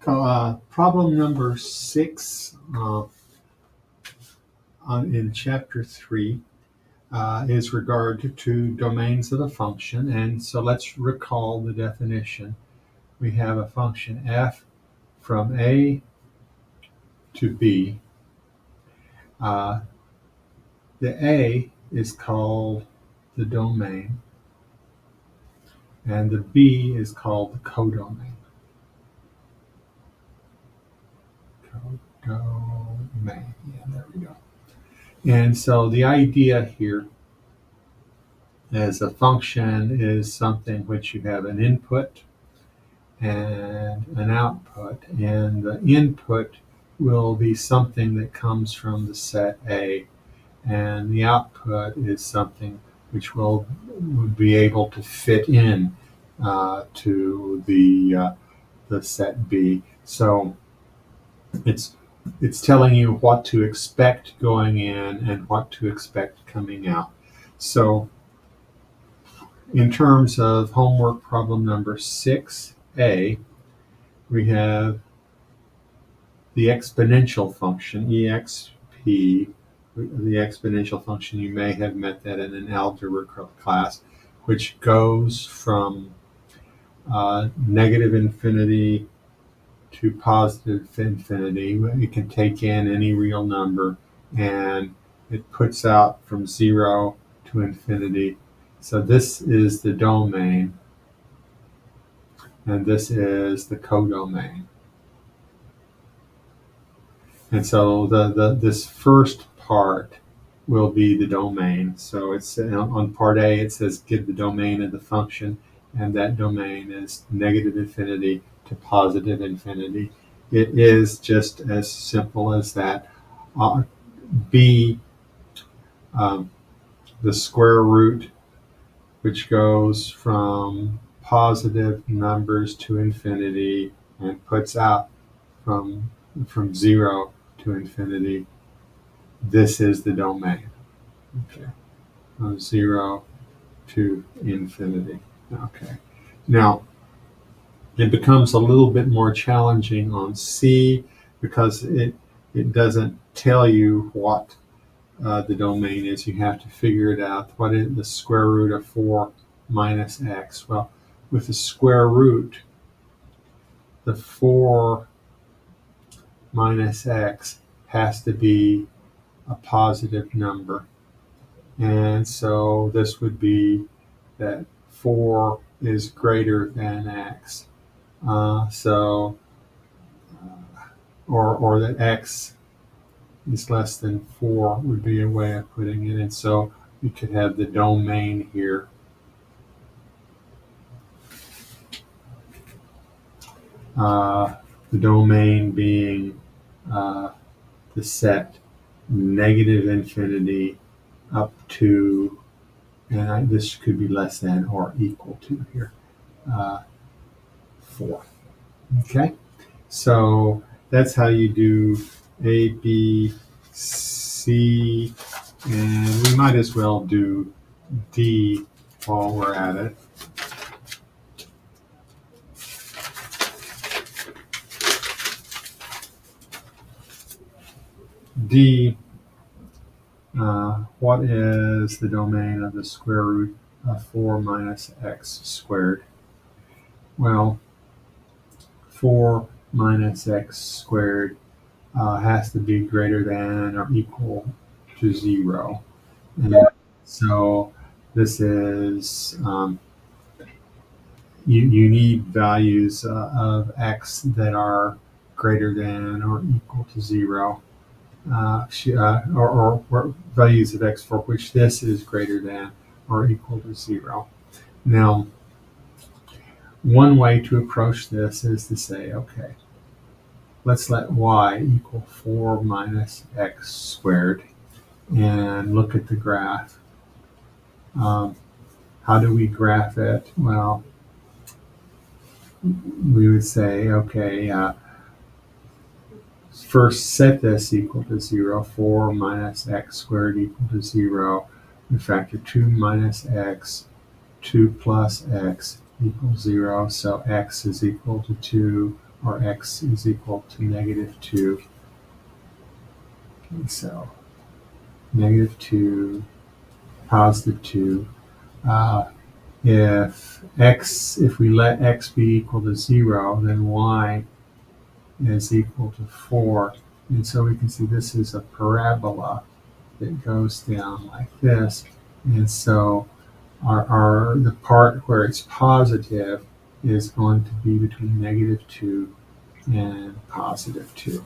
Problem number 6 in chapter 3 is regard to domains of a function. And so let's recall the definition. We have a function f from a to b. The a is called the domain, and the b is called the codomain. Codomain. Yeah, there we go. And so the idea here is a function is something which you have an input and an output, and the input will be something that comes from the set A, and the output is something which would be able to fit in to the set B. So it's telling you what to expect going in and what to expect coming out. So in terms of homework problem number 6A, we have the exponential function, exp. The exponential function, you may have met that in an algebra class, which goes from negative infinity to positive infinity. It can take in any real number, and it puts out from 0 to infinity. So this is the domain, and this is the codomain. And so this first part will be the domain. So it's on part A, it says give the domain of the function, and that domain is negative infinity to positive infinity. It is just as simple as that. B, the square root, which goes from positive numbers to infinity and puts out from 0 to infinity. This is the domain. Okay, from 0 to infinity. Okay, now it becomes a little bit more challenging on C because it doesn't tell you what the domain is. You have to figure it out. What is the square root of 4 minus x? Well, with the square root, the 4 minus x has to be a positive number. And so this would be that 4 is greater than x. Or that x is less than 4 would be a way of putting it. And so you could have the domain here. The domain being the set negative infinity up to, and this could be less than or equal to here, 4. Okay, so that's how you do A, B, C, and we might as well do D while we're at it. D, what is the domain of the square root of 4 minus x squared? Well, 4 minus x squared has to be greater than or equal to 0. And so this is, you need values of x that are greater than or equal to 0. Or values of x for which this is greater than or equal to 0. Now, one way to approach this is to say, okay, let's let y equal 4 minus x squared and look at the graph. How do we graph it? Well, we would say, okay, first set this equal to 0, 4 minus x squared equal to 0. We factor 2 minus x, 2 plus x equals 0. So x is equal to 2, or x is equal to -2. Okay, so -2, +2. If we let x be equal to 0, then y is equal to 4. And so we can see this is a parabola that goes down like this. And so the part where it's positive is going to be between -2 and +2.